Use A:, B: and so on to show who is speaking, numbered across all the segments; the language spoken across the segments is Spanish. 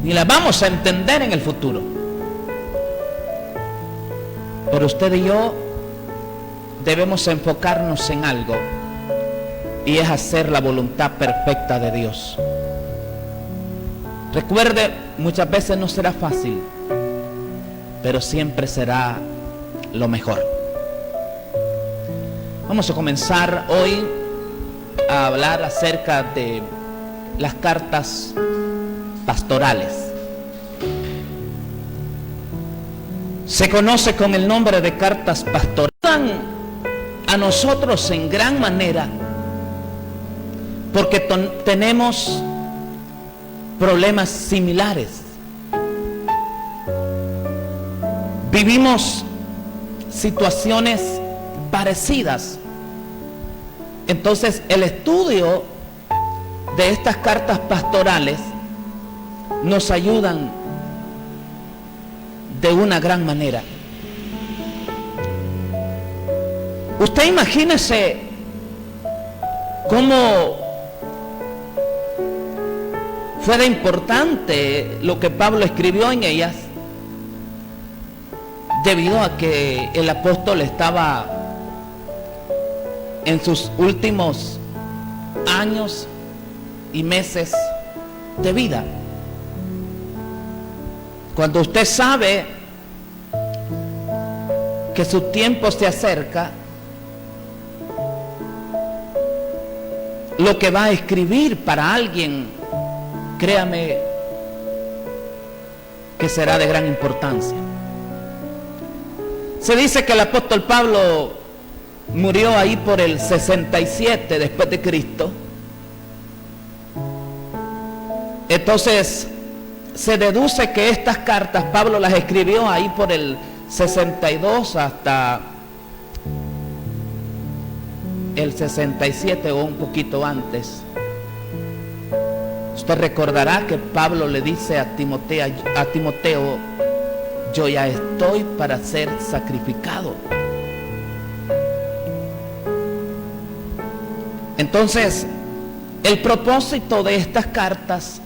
A: ni las vamos a entender en el futuro. Pero usted y yo debemos enfocarnos en algo, y es hacer la voluntad perfecta de Dios. Recuerde, muchas veces no será fácil, pero siempre será lo mejor. Vamos a comenzar hoy a hablar acerca de las cartas pastorales. Se conoce con el nombre de cartas pastorales. A nosotros en gran manera porque tenemos problemas similares. Vivimos situaciones parecidas. Entonces, el estudio de estas cartas pastorales nos ayudan de una gran manera. Usted imagínese cómo fue de importante lo que Pablo escribió en ellas, debido a que el apóstol estaba en sus últimos años y meses de vida. Cuando usted sabe que su tiempo se acerca, lo que va a escribir para alguien, créame que será de gran importancia. Se dice que el apóstol Pablo murió ahí por el 67 después de Cristo. Entonces se deduce que estas cartas Pablo las escribió ahí por el 62 hasta el 67 o un poquito antes. Usted recordará que Pablo le dice a Timoteo, yo ya estoy para ser sacrificado. Entonces, el propósito de estas cartas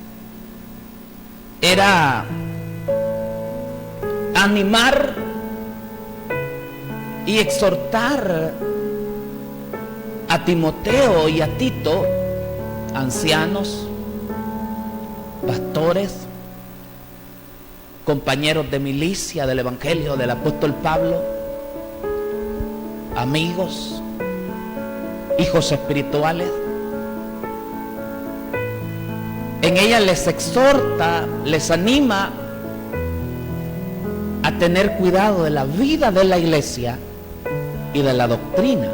A: era animar y exhortar a Timoteo y a Tito, ancianos, pastores, compañeros de milicia del evangelio del apóstol Pablo, amigos, hijos espirituales. En ella les exhorta, les anima a tener cuidado de la vida de la iglesia y de la doctrina.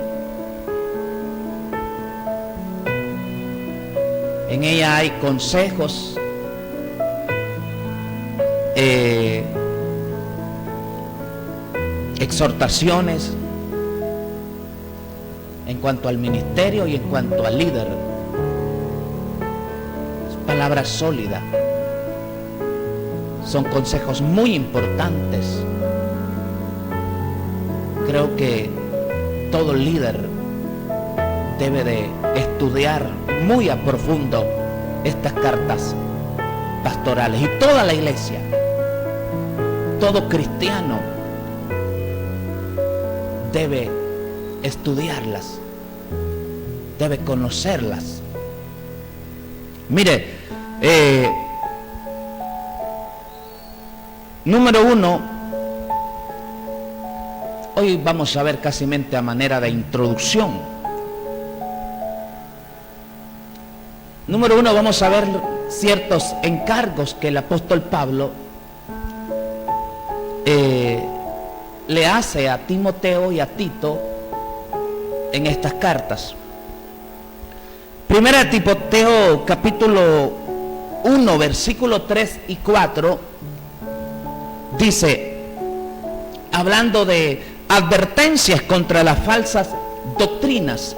A: En ella hay consejos, exhortaciones en cuanto al ministerio y en cuanto al líder. Palabras sólidas. Son consejos muy importantes. Creo que todo líder debe de estudiar muy a profundo estas cartas pastorales, y toda la iglesia, todo cristiano debe estudiarlas, debe conocerlas. Mire, número uno, hoy vamos a ver casi a manera de introducción. Número uno, vamos a ver ciertos encargos que el apóstol Pablo le hace a Timoteo y a Tito en estas cartas. Primera de Timoteo capítulo 1 versículo 3 y 4 dice, hablando de advertencias contra las falsas doctrinas,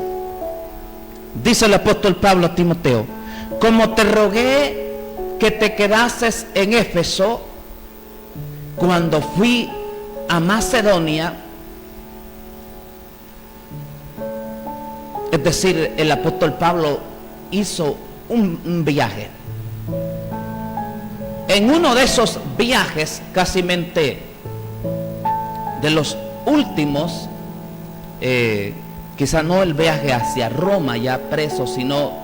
A: dice el apóstol Pablo a Timoteo, como te rogué que te quedases en Éfeso cuando fui a Macedonia. Es decir, el apóstol Pablo hizo un viaje. en uno de esos viajes, casi de los últimos, quizá no el viaje hacia Roma ya preso, sino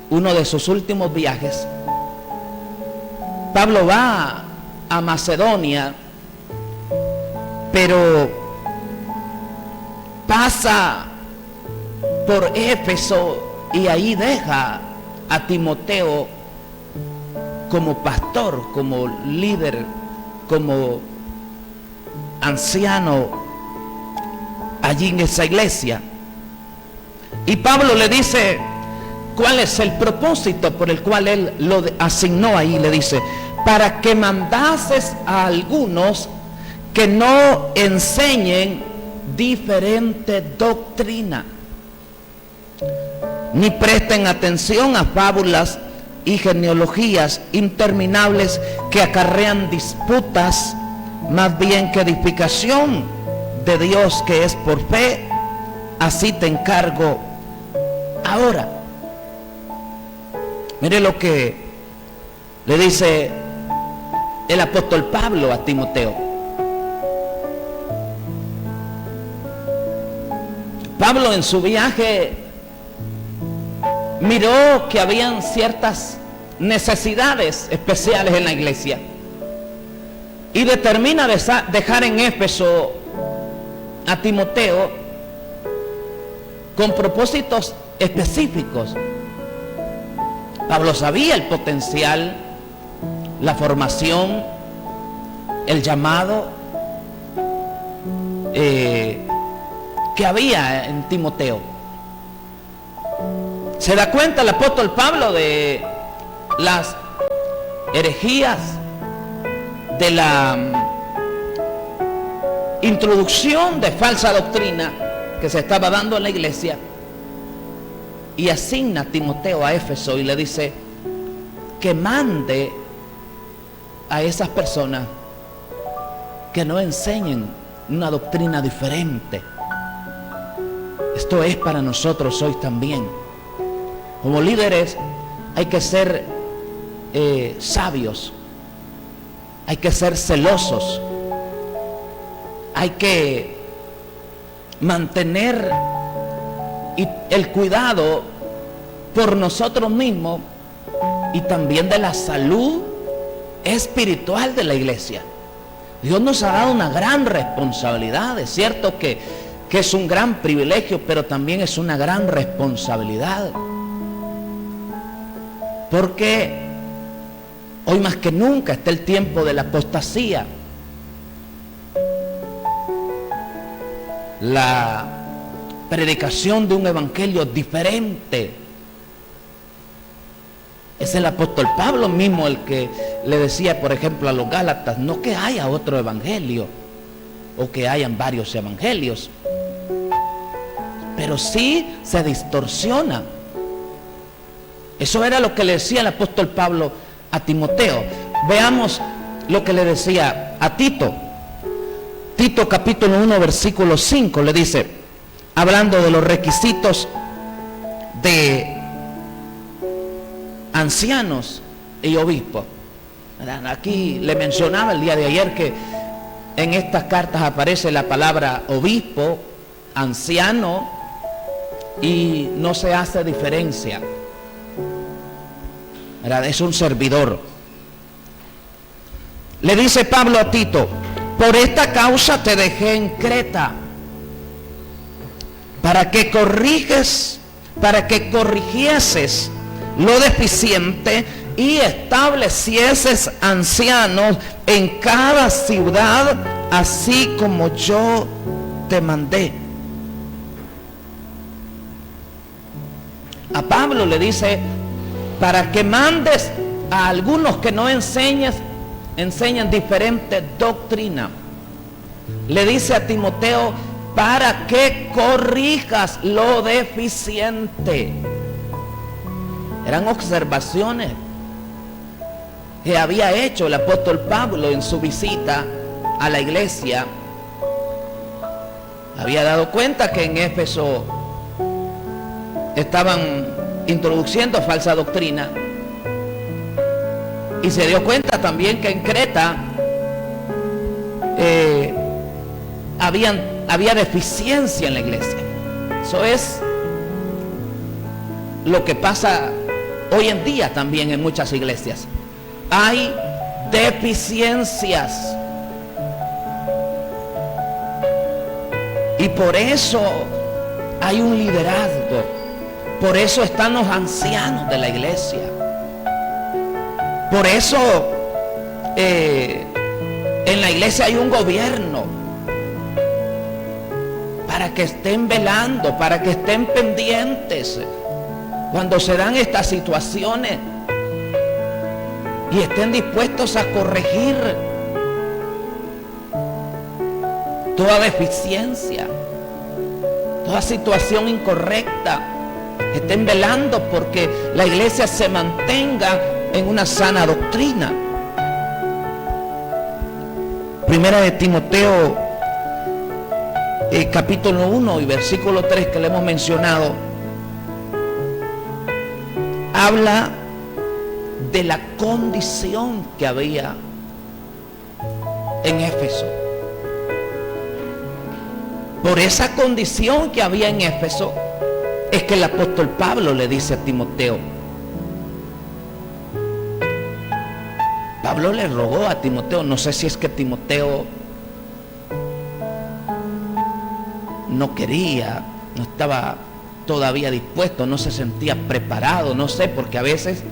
A: uno de sus últimos viajes, Pablo va a Macedonia, pero pasa por Éfeso y ahí deja a Timoteo como pastor, como líder, como anciano allí en esa iglesia. Y Pablo le dice cuál es el propósito por el cual él lo asignó ahí. Le dice: para que mandases a algunos que no enseñen diferente doctrina, ni presten atención a fábulas y genealogías interminables que acarrean disputas, más bien que edificación de Dios que es por fe. Así te encargo ahora. Mire lo que le dice el apóstol Pablo a Timoteo. Pablo en su viaje miró que habían ciertas necesidades especiales en la iglesia y determina dejar en Éfeso a Timoteo con propósitos específicos. Pablo sabía el potencial, la formación, el llamado que había en Timoteo. Se da cuenta el apóstol Pablo de las herejías, de la introducción de falsa doctrina que se estaba dando en la iglesia, y asigna a Timoteo a Éfeso y le dice que mande a esas personas que no enseñen una doctrina diferente. Esto es para nosotros hoy también. Como líderes hay que ser sabios, hay que ser celosos, hay que mantener el cuidado por nosotros mismos y también de la salud espiritual de la iglesia. Dios nos ha dado una gran responsabilidad. Es cierto que es un gran privilegio, pero también es una gran responsabilidad, porque hoy más que nunca está el tiempo de la apostasía. La predicación de un evangelio diferente. Es el apóstol Pablo mismo el que le decía, por ejemplo, a los Gálatas: no que haya otro evangelio o que hayan varios evangelios, pero sí se distorsiona. Eso era lo que le decía el apóstol Pablo a Timoteo. Veamos lo que le decía a Tito. Tito capítulo 1 versículo 5 le dice, hablando de los requisitos de ancianos y obispos. Aquí le mencionaba el día de ayer que en estas cartas aparece la palabra obispo, anciano, y no se hace diferencia. Es un servidor. Le dice Pablo a Tito: por esta causa te dejé en Creta, para que corrigieses lo deficiente y establecieses ancianos en cada ciudad, así como yo te mandé. A Pablo le dice: para que mandes a algunos que no enseñan diferente doctrina. Le dice a Timoteo: para que corrijas lo deficiente. Eran observaciones que había hecho el apóstol Pablo en su visita a la iglesia. Había dado cuenta que en Éfeso estaban introduciendo falsa doctrina, Y se dio cuenta también que en Creta había deficiencia en la iglesia. Eso es lo que pasa hoy en día también en muchas iglesias. Hay deficiencias. Y por eso hay un liderazgo. Por eso están los ancianos de la iglesia. Por eso en la iglesia hay un gobierno. Para que estén velando, para que estén pendientes cuando se dan estas situaciones. Y estén dispuestos a corregir toda deficiencia, toda situación incorrecta. Estén velando porque la iglesia se mantenga en una sana doctrina. Primera de Timoteo, capítulo 1 y versículo 3 que le hemos mencionado, habla de la condición que había en Éfeso. Por esa condición que había en Éfeso es que el apóstol Pablo le dice a Timoteo. Pablo le rogó a Timoteo, no sé si es que Timoteo no quería, no estaba todavía dispuesto, no se sentía preparado, no sé, porque a veces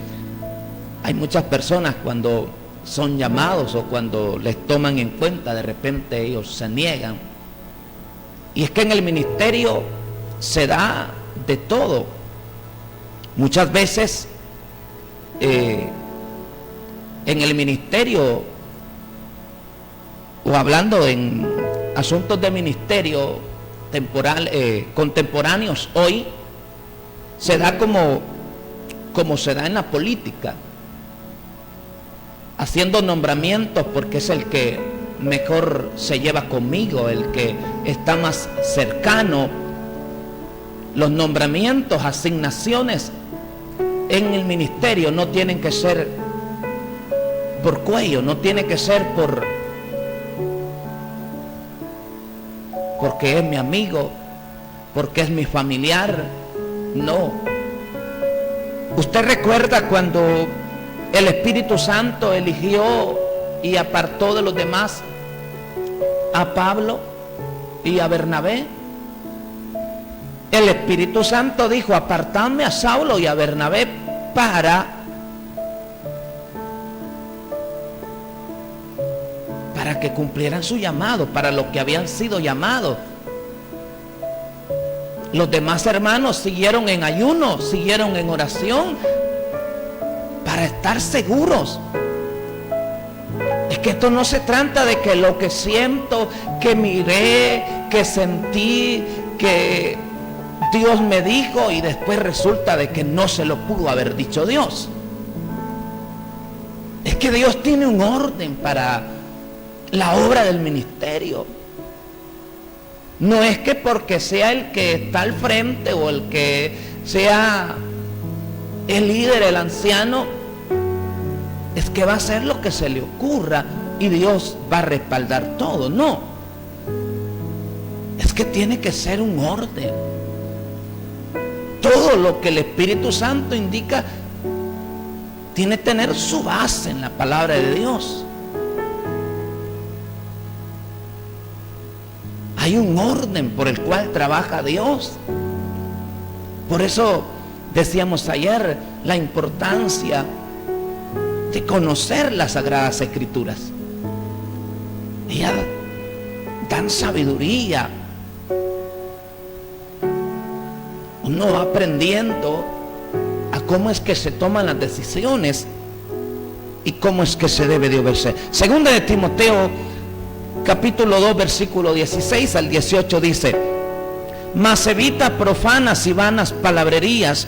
A: hay muchas personas cuando son llamados o cuando les toman en cuenta, de repente ellos se niegan. Y es que en el ministerio se da de todo. Muchas veces en el ministerio, o hablando en asuntos de ministerio temporal, contemporáneos hoy, se da como se da en la política, haciendo nombramientos porque es el que mejor se lleva conmigo, el que está más cercano. Los nombramientos, asignaciones en el ministerio no tienen que ser por cuello, no tiene que ser porque es mi amigo, porque es mi familiar. No. Usted recuerda cuando el Espíritu Santo eligió y apartó de los demás a Pablo y a Bernabé. El Espíritu Santo dijo: apartadme a Saulo y a Bernabé para que cumplieran su llamado, para lo que habían sido llamados. Los demás hermanos siguieron en ayuno, siguieron en oración para estar seguros. Es que esto no se trata de que lo que siento, que miré, que sentí, que Dios me dijo y después resulta de que no se lo pudo haber dicho Dios. Es que Dios tiene un orden para la obra del ministerio. No es que porque sea el que está al frente o el que sea el líder, el anciano, es que va a hacer lo que se le ocurra y Dios va a respaldar todo. No, es que tiene que ser un orden. Todo lo que el Espíritu Santo indica tiene que tener su base en la palabra de Dios. Hay un orden por el cual trabaja Dios. Por eso decíamos ayer la importancia de conocer las Sagradas Escrituras. Ellas dan sabiduría. Uno va aprendiendo a cómo es que se toman las decisiones y cómo es que se debe de obedecer. Segunda de Timoteo, capítulo 2, versículo 16 al 18 dice: mas evita profanas y vanas palabrerías,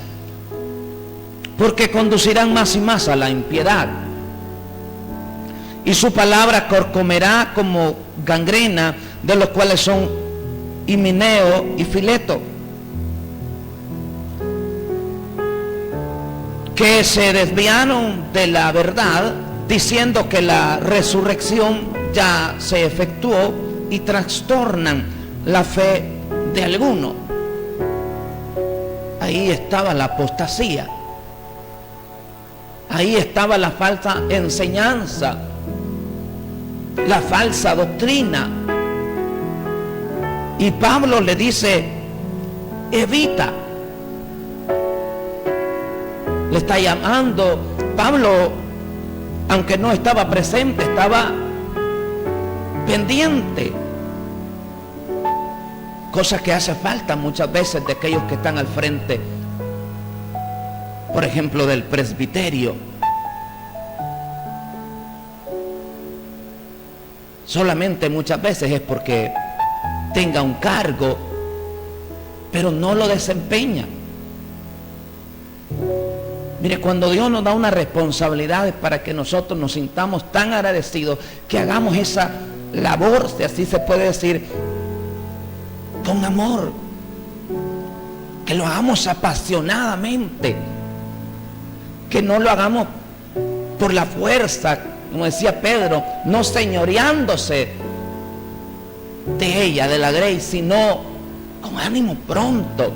A: porque conducirán más y más a la impiedad, y su palabra corcomerá como gangrena, de los cuales son Himeneo y Fileto, que se desviaron de la verdad diciendo que la resurrección ya se efectuó y trastornan la fe de alguno. Ahí estaba la apostasía. Ahí estaba la falsa enseñanza, la falsa doctrina. Y Pablo le dice, evita. Le está llamando. Pablo, aunque no estaba presente, estaba pendiente. Cosa que hace falta muchas veces de aquellos que están al frente, por ejemplo, del presbiterio. Solamente muchas veces es porque tenga un cargo, pero no lo desempeña. Mire, cuando Dios nos da una responsabilidad es para que nosotros nos sintamos tan agradecidos que hagamos esa labor, si así se puede decir, con amor, que lo hagamos apasionadamente, que no lo hagamos por la fuerza, como decía Pedro, no señoreándose de ella, de la grey, sino con ánimo pronto,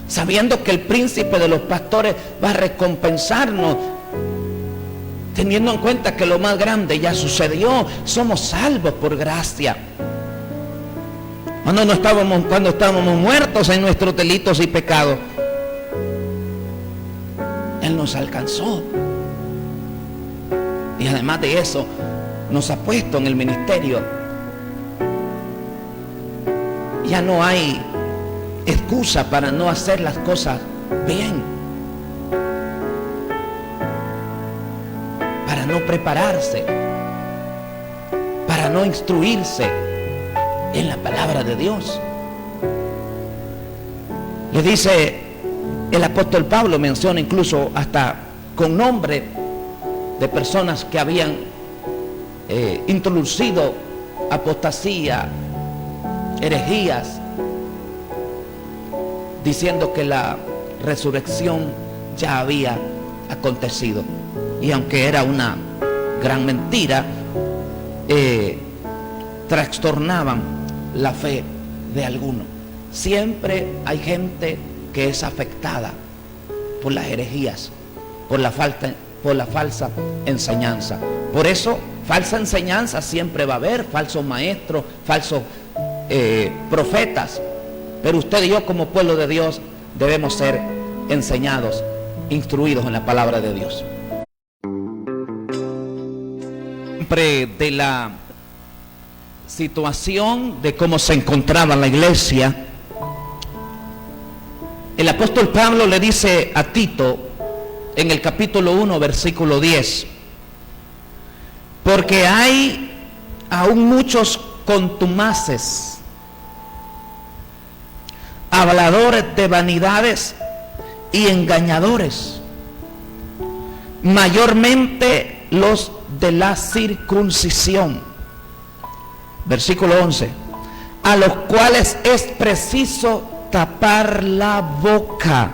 A: sabiendo que el príncipe de los pastores va a recompensarnos, teniendo en cuenta que lo más grande ya sucedió. Somos salvos por gracia. Cuando estábamos muertos en nuestros delitos y pecados, Él nos alcanzó. Y además de eso, nos ha puesto en el ministerio. Ya no hay excusa para no hacer las cosas bien, para no prepararse, para no instruirse en la palabra de Dios. Le dice el apóstol Pablo, menciona incluso hasta con nombre de personas que habían introducido apostasía, herejías, diciendo que la resurrección ya había acontecido. Y aunque era una gran mentira, trastornaban la fe de algunos. Siempre hay gente que es afectada por las herejías, por la falsa enseñanza. Por eso, falsa enseñanza siempre va a haber, falsos maestros, falsos profetas. Pero usted y yo, como pueblo de Dios, debemos ser enseñados, instruidos en la palabra de Dios. Siempre de la situación de cómo se encontraba la iglesia, el apóstol Pablo le dice a Tito en el capítulo 1, versículo 10, porque hay aún muchos contumaces, habladores de vanidades y engañadores, mayormente los de la circuncisión. Versículo 11, a los cuales es preciso tapar la boca,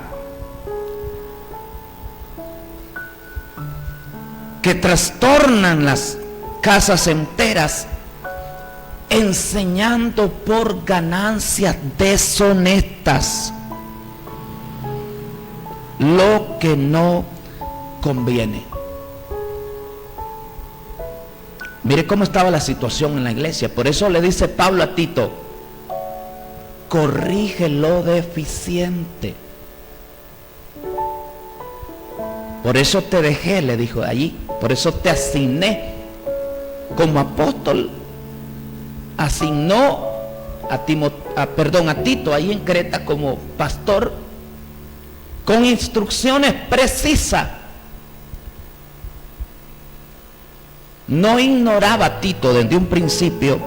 A: que trastornan las casas enteras, enseñando por ganancias deshonestas lo que no conviene. Mire cómo estaba la situación en la iglesia. Por eso le dice Pablo a Tito, corrige lo deficiente. Por eso te dejé, le dijo allí, por eso te asigné como apóstol. Asignó a Tito ahí en Creta como pastor, con instrucciones precisas. No ignoraba a Tito desde un principio,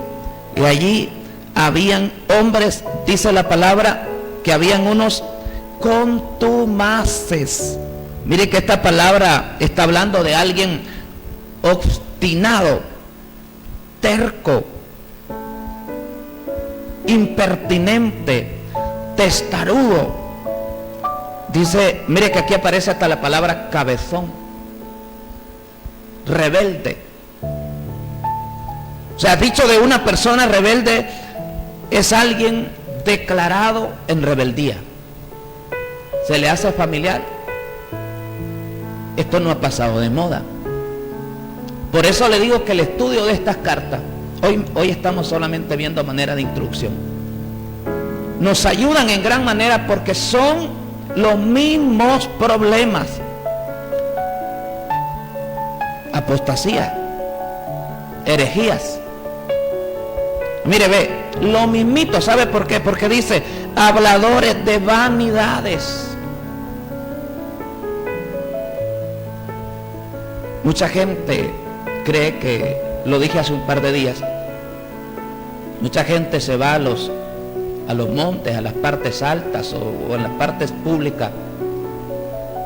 A: y allí habían hombres, dice la palabra, que habían unos contumaces. Mire que esta palabra está hablando de alguien obstinado, terco, impertinente, testarudo. Dice, mire que aquí aparece hasta la palabra cabezón. rebelde. O sea, dicho de una persona rebelde, es alguien declarado en rebeldía. ¿Se le hace familiar? Esto no ha pasado de moda. Por eso le digo que el estudio de estas cartas, hoy estamos solamente viendo manera de instrucción, nos ayudan en gran manera porque son los mismos problemas. Apostasía, herejías. Mire, ve, lo mismito, ¿sabe por qué? Porque dice, habladores de vanidades. Mucha gente cree que, lo dije hace un par de días, mucha gente se va a los montes, a las partes altas o en las partes públicas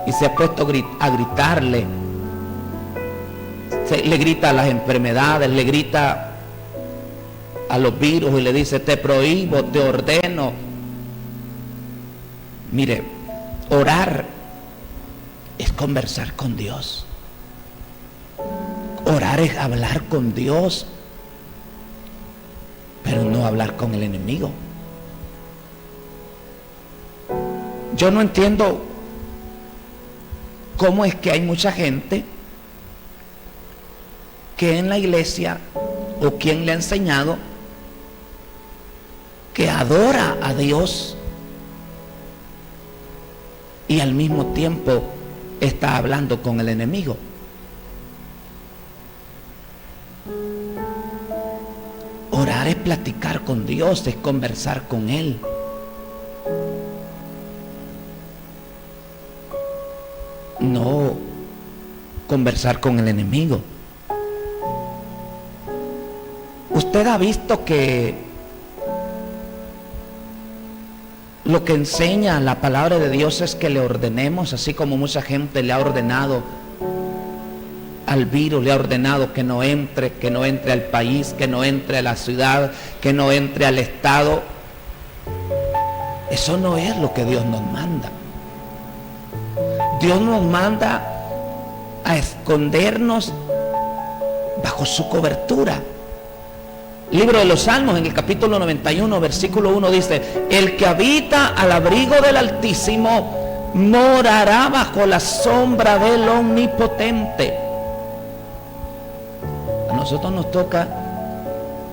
A: y se ha puesto a gritarle. Le grita a las enfermedades, le grita a los virus y le dice, te prohíbo, te ordeno. Mire, orar es conversar con Dios. Orar es hablar con Dios, pero no hablar con el enemigo. Yo no entiendo cómo es que hay mucha gente que en la iglesia, o quien le ha enseñado, que adora a Dios y al mismo tiempo está hablando con el enemigo. Orar es platicar con Dios, es conversar con Él. No conversar con el enemigo. Usted ha visto que lo que enseña la palabra de Dios es que le ordenemos, así como mucha gente le ha ordenado al virus, le ha ordenado que no entre al país, que no entre a la ciudad, que no entre al estado. Eso no es lo que Dios nos manda. Dios nos manda a escondernos bajo su cobertura. Libro de los Salmos, en el capítulo 91, versículo 1 dice, el que habita al abrigo del Altísimo morará bajo la sombra del Omnipotente. A nosotros nos toca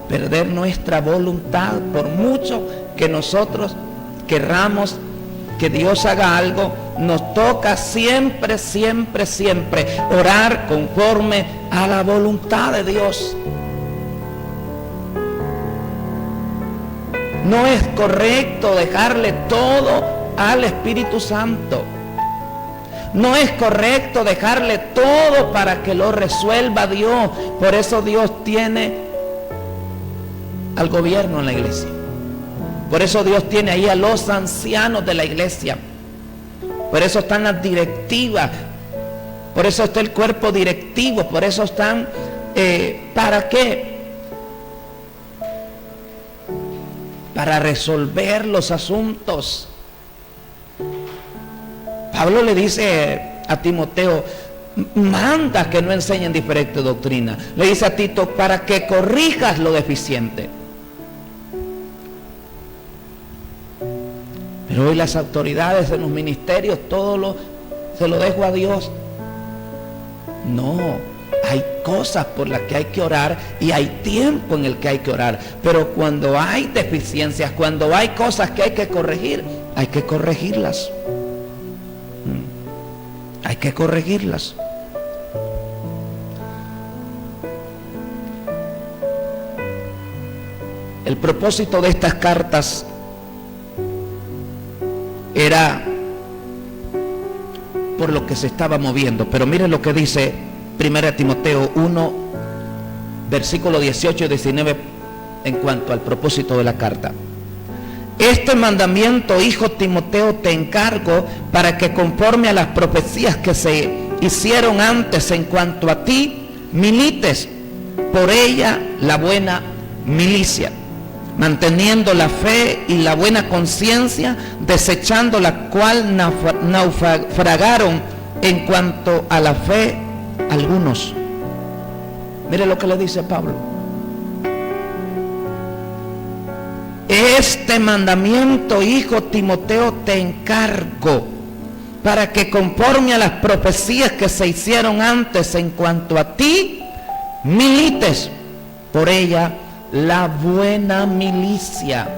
A: perder nuestra voluntad, por mucho que nosotros querramos que Dios haga algo, nos toca siempre, siempre, siempre orar conforme a la voluntad de Dios. No es correcto dejarle todo al Espíritu Santo. No es correcto dejarle todo para que lo resuelva Dios. Por eso Dios tiene al gobierno en la iglesia. Por eso Dios tiene ahí a los ancianos de la iglesia. Por eso están las directivas. Por eso está el cuerpo directivo. Por eso están, ¿para qué? Para resolver los asuntos. Pablo le dice a Timoteo, manda que no enseñen diferente doctrina. Le dice a Tito, para que corrijas lo deficiente. Pero hoy las autoridades en los ministerios, se lo dejo a Dios. No, hay cosas por las que hay que orar y hay tiempo en el que hay que orar. Pero cuando hay deficiencias, cuando hay cosas que hay que corregir, hay que corregirlas. Hay que corregirlas. El propósito de estas cartas era por lo que se estaba moviendo. Pero miren lo que dice 1 Timoteo 1, versículo 18 y 19 en cuanto al propósito de la carta. Este mandamiento, hijo Timoteo, te encargo para que conforme a las profecías que se hicieron antes en cuanto a ti, milites por ella la buena milicia, manteniendo la fe y la buena conciencia, desechando la cual naufragaron en cuanto a la fe algunos. Mire lo que le dice Pablo. Este mandamiento, hijo Timoteo, te encargo, para que conforme a las profecías que se hicieron antes en cuanto a ti, milites por ella la buena milicia.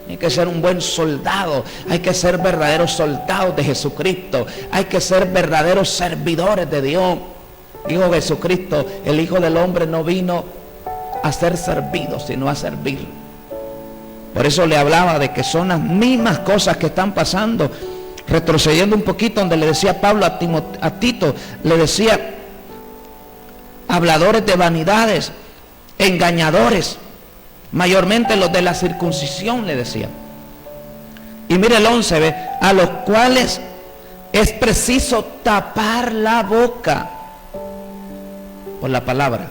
A: Hay que ser un buen soldado, hay que ser verdaderos soldados de Jesucristo, hay que ser verdaderos servidores de Dios. Dijo Jesucristo, el Hijo del Hombre no vino a ser servido, sino a servir. Por eso le hablaba de que son las mismas cosas que están pasando. Retrocediendo un poquito, donde le decía Pablo a Tito, le decía: habladores de vanidades, engañadores, mayormente los de la circuncisión, le decía. Y mire el 11, ¿ve? A los cuales es preciso tapar la boca por la palabra,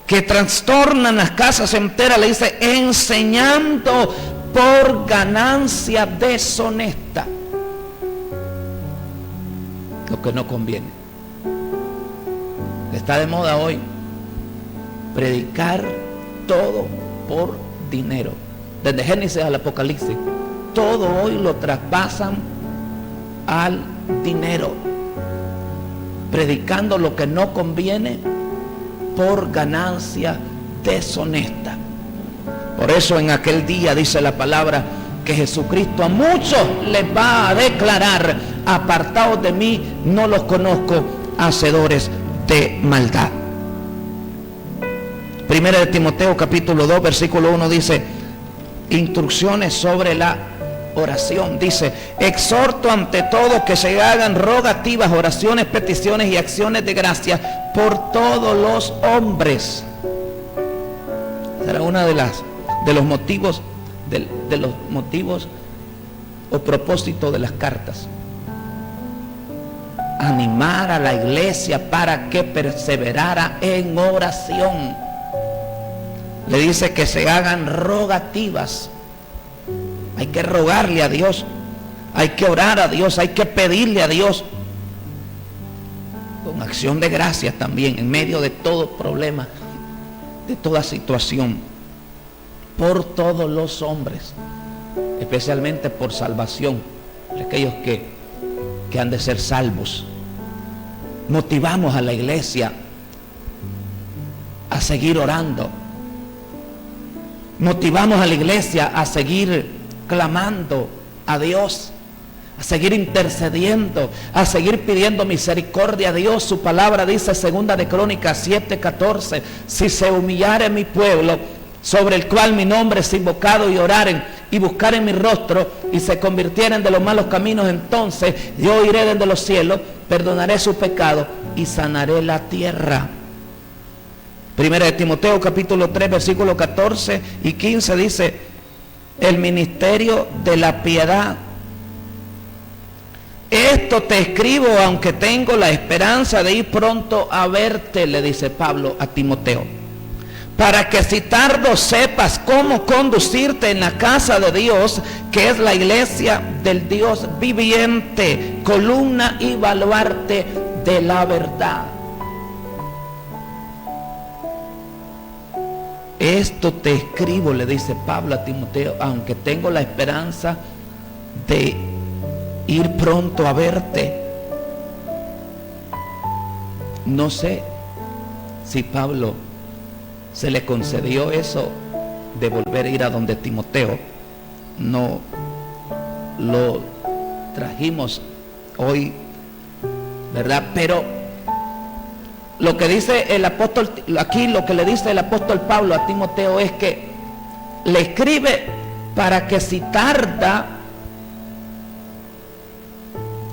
A: que trastornan las casas enteras, le dice, enseñando por ganancia deshonesta lo que no conviene. Está de moda hoy predicar todo por dinero. Desde Génesis al Apocalipsis, todo hoy lo traspasan al dinero, predicando lo que no conviene por ganancia deshonesta. Por eso en aquel día dice la palabra que Jesucristo a muchos les va a declarar: apartados de mí, no los conozco, hacedores de maldad. Primera de Timoteo capítulo 2 versículo 1 dice: instrucciones sobre la oración. Dice: exhorto ante todo que se hagan rogativas, oraciones, peticiones y acciones de gracia por todos los hombres. Será una de los motivos o propósitos de las cartas. Animar a la iglesia para que perseverara en oración. Le dice que se hagan rogativas. Hay que rogarle a Dios, hay que orar a Dios, hay que pedirle a Dios, con acción de gracias también, en medio de todo problema, de toda situación, por todos los hombres, especialmente por salvación, por aquellos que han de ser salvos. Motivamos a la iglesia a seguir orando. Motivamos a la iglesia a seguir clamando a Dios, a seguir intercediendo, a seguir pidiendo misericordia a Dios. Su palabra dice, segunda de Crónicas 7:14, si se humillare mi pueblo, sobre el cual mi nombre es invocado, y oraren y buscaren mi rostro y se convirtieren de los malos caminos, entonces yo iré desde los cielos, perdonaré su pecado y sanaré la tierra. Primera de Timoteo capítulo 3 versículos 14 y 15 dice: el ministerio de la piedad. Esto te escribo aunque tengo la esperanza de ir pronto a verte, le dice Pablo a Timoteo, para que si tardo sepas cómo conducirte en la casa de Dios, que es la iglesia del Dios viviente, columna y baluarte de la verdad. Esto te escribo, le dice Pablo a Timoteo, aunque tengo la esperanza de ir pronto a verte. No sé si Pablo se le concedió eso de volver a ir a donde Timoteo. No lo trajimos hoy, ¿verdad? Pero lo que dice el apóstol, aquí lo que le dice el apóstol Pablo a Timoteo es que le escribe para que si tarda,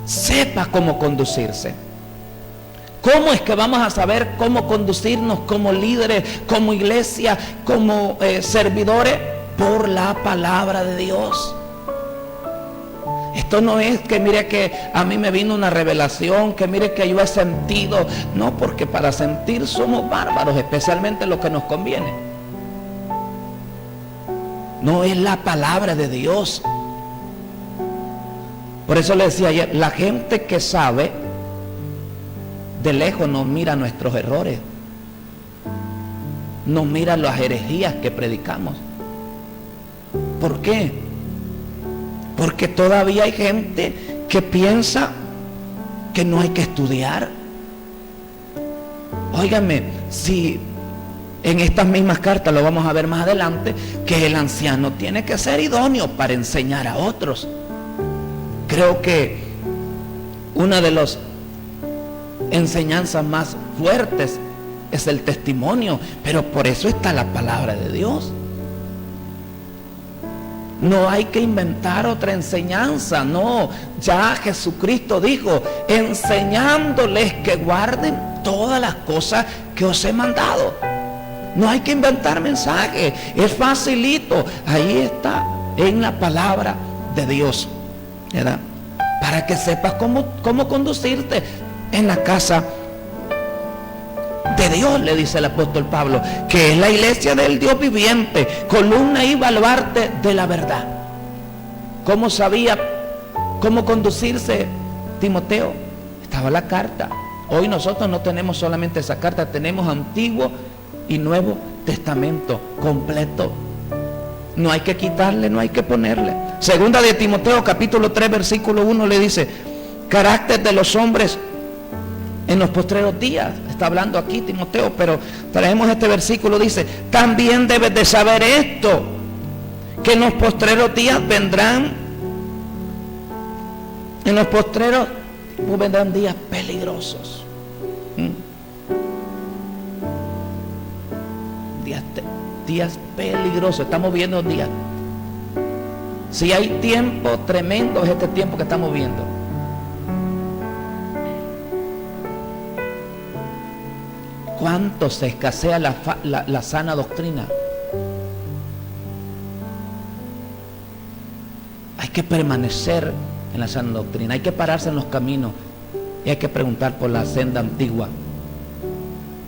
A: sepa cómo conducirse. ¿Cómo es que vamos a saber cómo conducirnos como líderes, como iglesia, como servidores? Por la palabra de Dios. Esto no es que mire que a mí me vino una revelación, que mire que yo he sentido. No, porque para sentir somos bárbaros, especialmente lo que nos conviene. No, es la palabra de Dios. Por eso le decía ayer, la gente que sabe de lejos nos mira nuestros errores, nos mira las herejías que predicamos. ¿Por qué? Porque todavía hay gente que piensa que no hay que estudiar. Óigame, si en estas mismas cartas lo vamos a ver más adelante, que el anciano tiene que ser idóneo para enseñar a otros. Creo que una de las enseñanzas más fuertes es el testimonio, pero por eso está la palabra de Dios. No hay que inventar otra enseñanza, no. Ya Jesucristo dijo, enseñándoles que guarden todas las cosas que os he mandado. No hay que inventar mensajes, es facilito. Ahí está, en la palabra de Dios, ¿verdad? Para que sepas cómo conducirte en la casa de Dios, le dice el apóstol Pablo, que es la iglesia del Dios viviente, columna y baluarte de la verdad. ¿Cómo sabía cómo conducirse Timoteo? Estaba la carta. Hoy nosotros no tenemos solamente esa carta, tenemos Antiguo y Nuevo Testamento completo. No hay que quitarle, no hay que ponerle. Segunda de Timoteo capítulo 3 versículo 1 le dice, carácter de los hombres en los postreros días. Está hablando aquí Timoteo, pero traemos este versículo, dice, también debes de saber esto, que en los postreros días vendrán, en los postreros vendrán días peligrosos. Días peligrosos. Estamos viendo días. Si hay tiempo tremendo, es este tiempo que estamos viendo. ¿Cuánto se escasea la sana doctrina? Hay que permanecer en la sana doctrina, hay que pararse en los caminos y hay que preguntar por la senda antigua,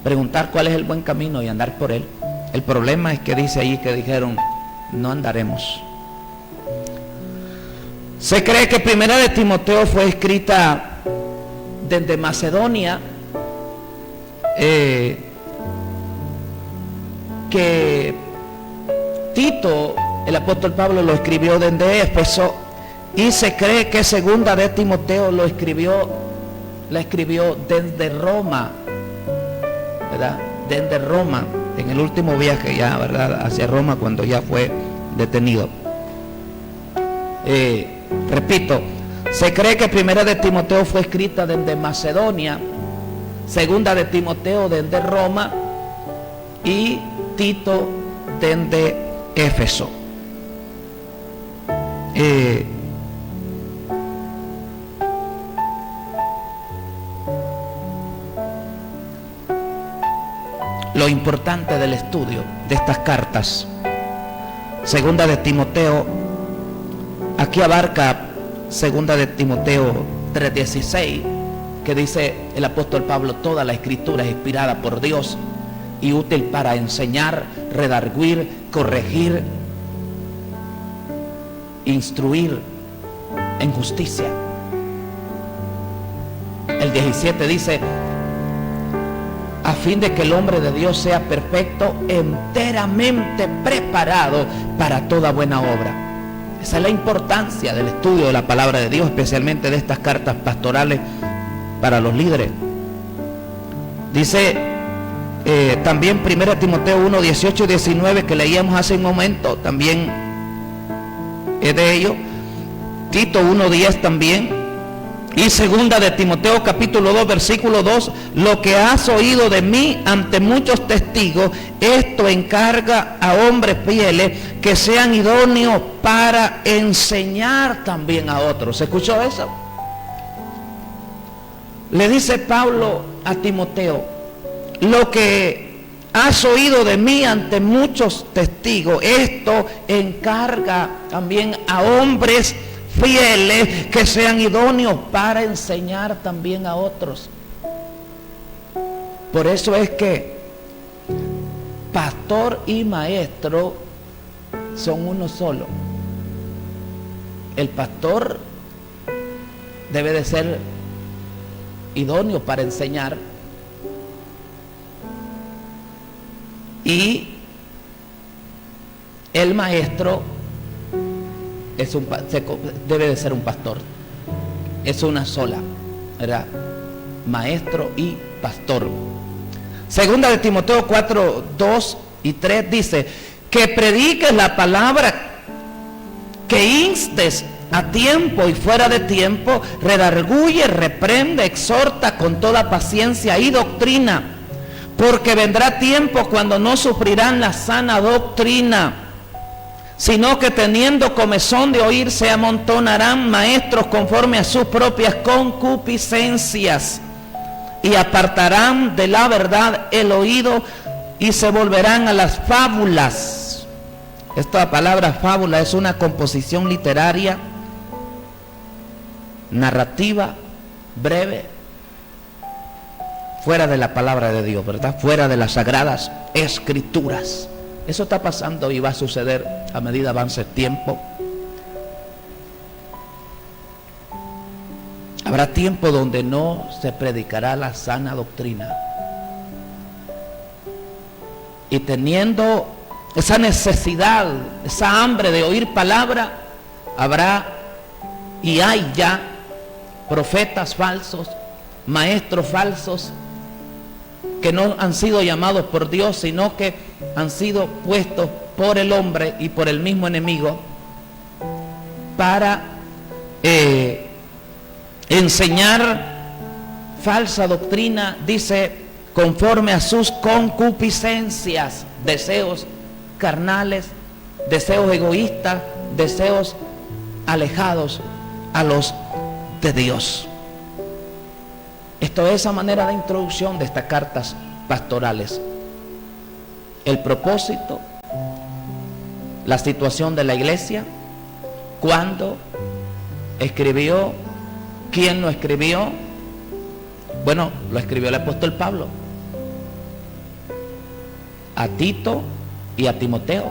A: preguntar cuál es el buen camino y andar por él. El problema es que dice ahí que dijeron, no andaremos. Se cree que Primera de Timoteo fue escrita desde Macedonia, que Tito, el apóstol Pablo, lo escribió desde Éfeso, y se cree que Segunda de Timoteo la escribió desde Roma, ¿verdad? Desde Roma, en el último viaje ya, ¿verdad?, hacia Roma, cuando ya fue detenido. Repito, se cree que Primera de Timoteo fue escrita desde Macedonia, Segunda de Timoteo desde Roma y Tito desde Éfeso. Lo importante del estudio de estas cartas, Segunda de Timoteo, aquí abarca Segunda de Timoteo 3:16, que dice el apóstol Pablo, toda la escritura es inspirada por Dios y útil para enseñar, redarguir, corregir, instruir en justicia. El 17 dice, a fin de que el hombre de Dios sea perfecto, enteramente preparado para toda buena obra. Esa es la importancia del estudio de la palabra de Dios, especialmente de estas cartas pastorales para los líderes. Dice también 1 Timoteo 1, 18 y 19, que leíamos hace un momento, también es de ello. Tito 1, 10 también. Y Segunda de Timoteo capítulo 2 versículo 2, lo que has oído de mí ante muchos testigos, esto encarga a hombres fieles que sean idóneos para enseñar también a otros. ¿Se escuchó eso? Le dice Pablo a Timoteo, lo que has oído de mí ante muchos testigos, esto encarga también a hombres fieles que sean idóneos para enseñar también a otros. Por eso es que pastor y maestro son uno solo. El pastor debe de ser idóneo para enseñar. Y el maestro debe de ser un pastor. Es una sola, ¿verdad? Maestro y pastor. Segunda de Timoteo 4, 2 y 3 dice: que prediques la palabra, que instes a tiempo y fuera de tiempo, redarguye, reprende, exhorta con toda paciencia y doctrina, porque vendrá tiempo cuando no sufrirán la sana doctrina, sino que teniendo comezón de oír se amontonarán maestros conforme a sus propias concupiscencias, y apartarán de la verdad el oído y se volverán a las fábulas. Esta palabra fábula es una composición literaria, narrativa, breve, fuera de la palabra de Dios, ¿verdad? Fuera de las sagradas escrituras. Eso está pasando y va a suceder a medida avance el tiempo. Habrá tiempo donde no se predicará la sana doctrina. Y teniendo esa necesidad, esa hambre de oír palabra, habrá y hay ya profetas falsos, maestros falsos, que no han sido llamados por Dios, sino que han sido puestos por el hombre y por el mismo enemigo para enseñar falsa doctrina, dice, conforme a sus concupiscencias, deseos carnales, deseos egoístas, deseos alejados a los de Dios. Esto es a manera de introducción de estas cartas pastorales. El propósito, la situación de la iglesia, cuándo escribió, quién lo escribió. Bueno, lo escribió el apóstol Pablo a Tito y a Timoteo.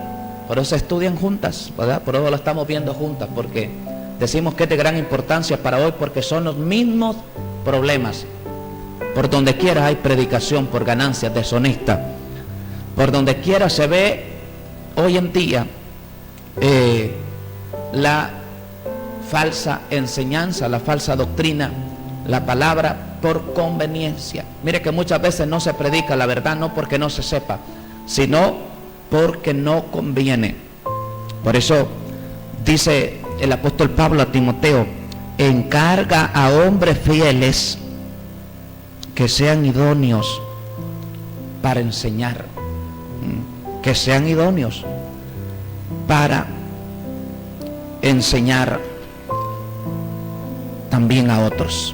A: Por eso se estudian juntas, ¿verdad? Por eso lo estamos viendo juntas, porque decimos que es de gran importancia para hoy, porque son los mismos problemas. Por donde quiera hay predicación por ganancias deshonestas. Por donde quiera se ve hoy en día la falsa enseñanza, la falsa doctrina, la palabra por conveniencia. Mire que muchas veces no se predica la verdad, no porque no se sepa, sino porque no conviene. Por eso dice el apóstol Pablo a Timoteo: encarga a hombres fieles que sean idóneos para enseñar, que sean idóneos para enseñar también a otros.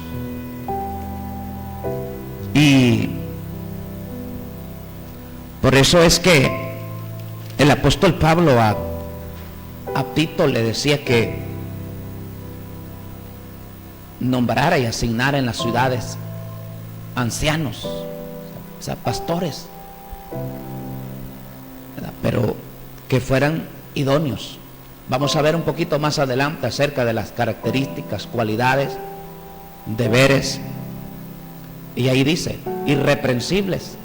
A: Y por eso es que el apóstol Pablo a Tito le decía que nombrara y asignara en las ciudades ancianos, o sea, pastores, ¿verdad? Pero que fueran idóneos. Vamos a ver un poquito más adelante acerca de las características, cualidades, deberes, y ahí dice, irreprensibles,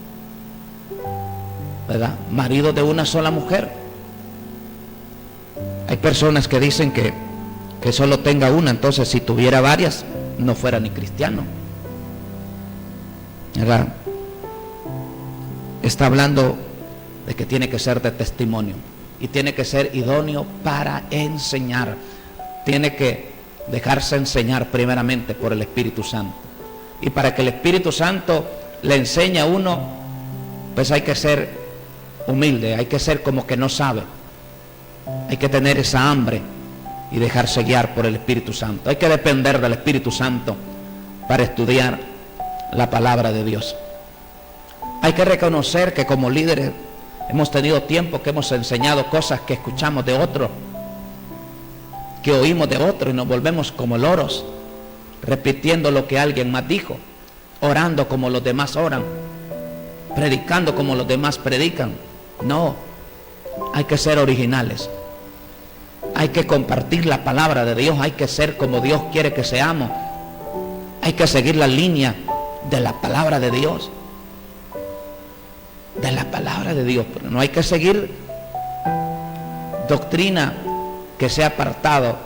A: ¿verdad? Marido de una sola mujer. Hay personas que dicen que solo tenga una, entonces si tuviera varias no fuera ni cristiano, ¿verdad? Está hablando de que tiene que ser de testimonio y tiene que ser idóneo para enseñar. Tiene que dejarse enseñar primeramente por el Espíritu Santo, y para que el Espíritu Santo le enseñe a uno, pues hay que ser humilde, hay que ser como que no sabe, hay que tener esa hambre y dejarse guiar por el Espíritu Santo. Hay que depender del Espíritu Santo para estudiar la palabra de Dios. Hay que reconocer que como líderes hemos tenido tiempo que hemos enseñado cosas que escuchamos de otro, que oímos de otro, y nos volvemos como loros, repitiendo lo que alguien más dijo, orando como los demás oran, predicando como los demás predican. No, hay que ser originales. Hay que compartir la palabra de Dios, hay que ser como Dios quiere que seamos. Hay que seguir la línea de la palabra de Dios. De la palabra de Dios. Pero no hay que seguir doctrina que sea apartado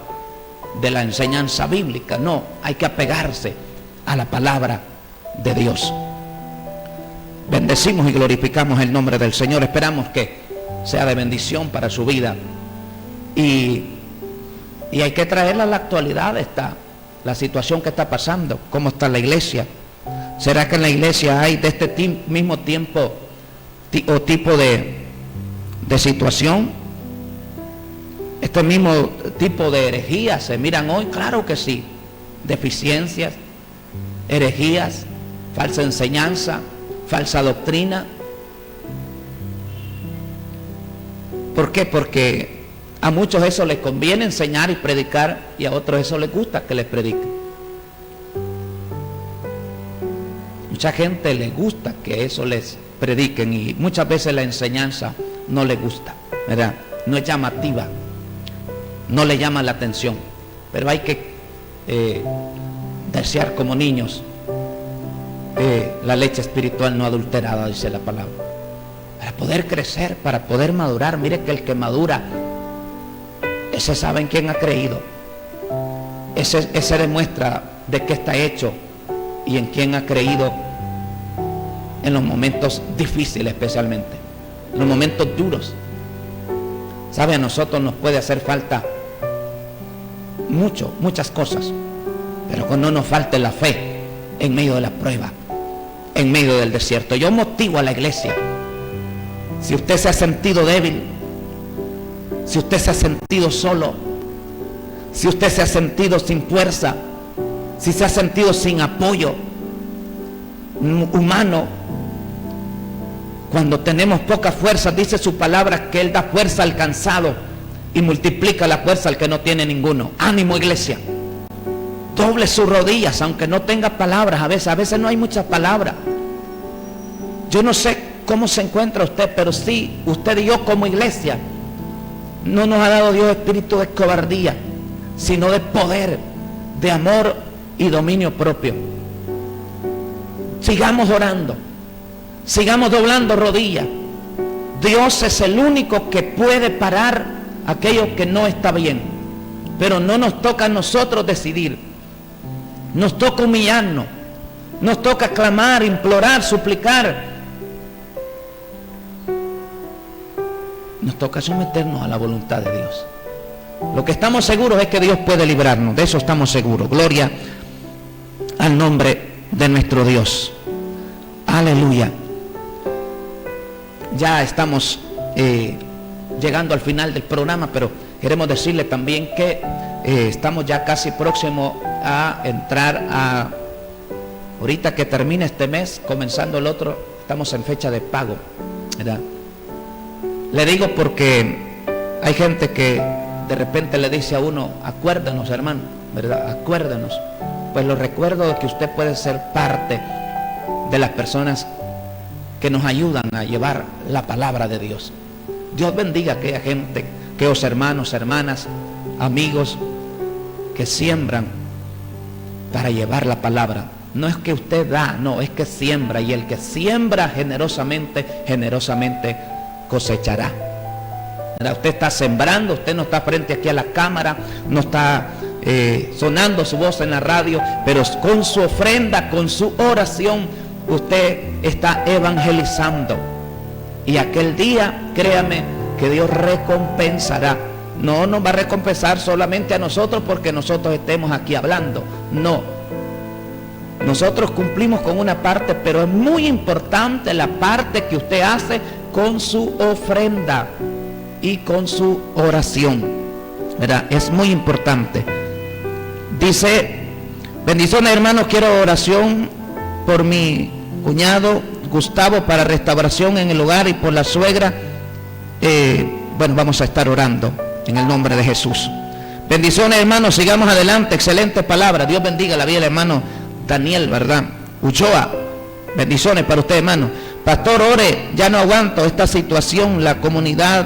A: de la enseñanza bíblica. No, hay que apegarse a la palabra de Dios. Bendecimos y glorificamos el nombre del Señor. Esperamos que sea de bendición para su vida. Y hay que traerla a la actualidad, la situación que está pasando. ¿Cómo está la iglesia? ¿Será que en la iglesia hay de este mismo tiempo o tipo de situación? Este mismo tipo de herejías se miran hoy. Claro que sí. Deficiencias, herejías, falsa enseñanza, falsa doctrina. ¿Por qué? Porque a muchos eso les conviene enseñar y predicar, y a otros eso les gusta que les prediquen. Mucha gente les gusta que eso les prediquen, y muchas veces la enseñanza no les gusta, ¿verdad? No es llamativa, no le llama la atención, pero hay que desear como niños la leche espiritual no adulterada, dice la palabra, para poder crecer, para poder madurar. Mire que el que madura, ese sabe en quién ha creído, ese demuestra de qué está hecho y en quién ha creído en los momentos difíciles, especialmente en los momentos duros. Sabe, a nosotros nos puede hacer falta muchas cosas, pero cuando no nos falte la fe en medio de la prueba, en medio del desierto. Yo motivo a la iglesia: si usted se ha sentido débil, si usted se ha sentido solo, si usted se ha sentido sin fuerza, si se ha sentido sin apoyo humano, cuando tenemos poca fuerza, dice su palabra que Él da fuerza al cansado y multiplica la fuerza al que no tiene ninguno. Ánimo, iglesia. Doble sus rodillas, aunque no tenga palabras. A veces no hay muchas palabras. Yo no sé cómo se encuentra usted, pero sí, usted y yo como iglesia, no nos ha dado Dios espíritu de cobardía, sino de poder, de amor y dominio propio. Sigamos orando, sigamos doblando rodillas. Dios es el único que puede parar aquello que no está bien, pero no nos toca a nosotros decidir. Nos toca humillarnos, nos toca clamar, implorar, suplicar. Nos toca someternos a la voluntad de Dios. Lo que estamos seguros es que Dios puede librarnos, de eso estamos seguros. Gloria al nombre de nuestro Dios. Aleluya. Ya estamos llegando al final del programa, pero queremos decirle también que estamos ya casi próximos a entrar a, ahorita que termine este mes, comenzando el otro, estamos en fecha de pago, ¿verdad? Le digo porque hay gente que de repente le dice a uno: acuérdanos, hermano, ¿verdad? Acuérdanos. Pues lo recuerdo de que usted puede ser parte de las personas que nos ayudan a llevar la palabra de Dios. Dios bendiga a aquella gente, aquellos hermanos, hermanas, amigos que siembran para llevar la palabra. No es que usted da, no, es que siembra, y el que siembra generosamente, generosamente cosechará. Usted está sembrando, usted no está frente aquí a la cámara, no está sonando su voz en la radio, pero con su ofrenda, con su oración, usted está evangelizando. Y aquel día, créame, que Dios recompensará. No nos va a recompensar solamente a nosotros porque nosotros estemos aquí hablando. No. Nosotros cumplimos con una parte, pero es muy importante la parte que usted hace con su ofrenda y con su oración, ¿verdad? Es muy importante. Dice: bendiciones, hermanos, quiero oración por mi cuñado Gustavo para restauración en el hogar, y por la suegra. Bueno, vamos a estar orando en el nombre de Jesús. Bendiciones, hermanos, sigamos adelante. Excelente palabra. Dios bendiga la vida del hermano Daniel, ¿verdad? Uchoa, bendiciones para usted, hermano. Pastor, ore, ya no aguanto esta situación, la comunidad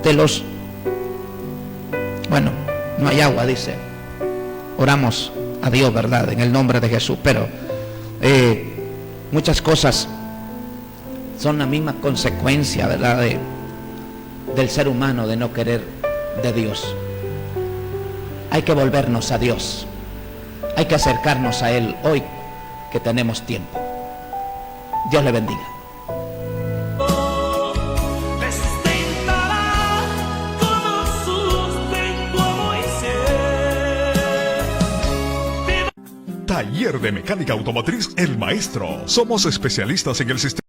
A: de los... Bueno, no hay agua, dice. Oramos a Dios, ¿verdad? En el nombre de Jesús. Pero muchas cosas son la misma consecuencia, ¿verdad? Del ser humano, de no querer de Dios. Hay que volvernos a Dios. Hay que acercarnos a Él hoy que tenemos tiempo. Dios le bendiga.
B: Taller de Mecánica Automotriz El Maestro. Somos especialistas en el sistema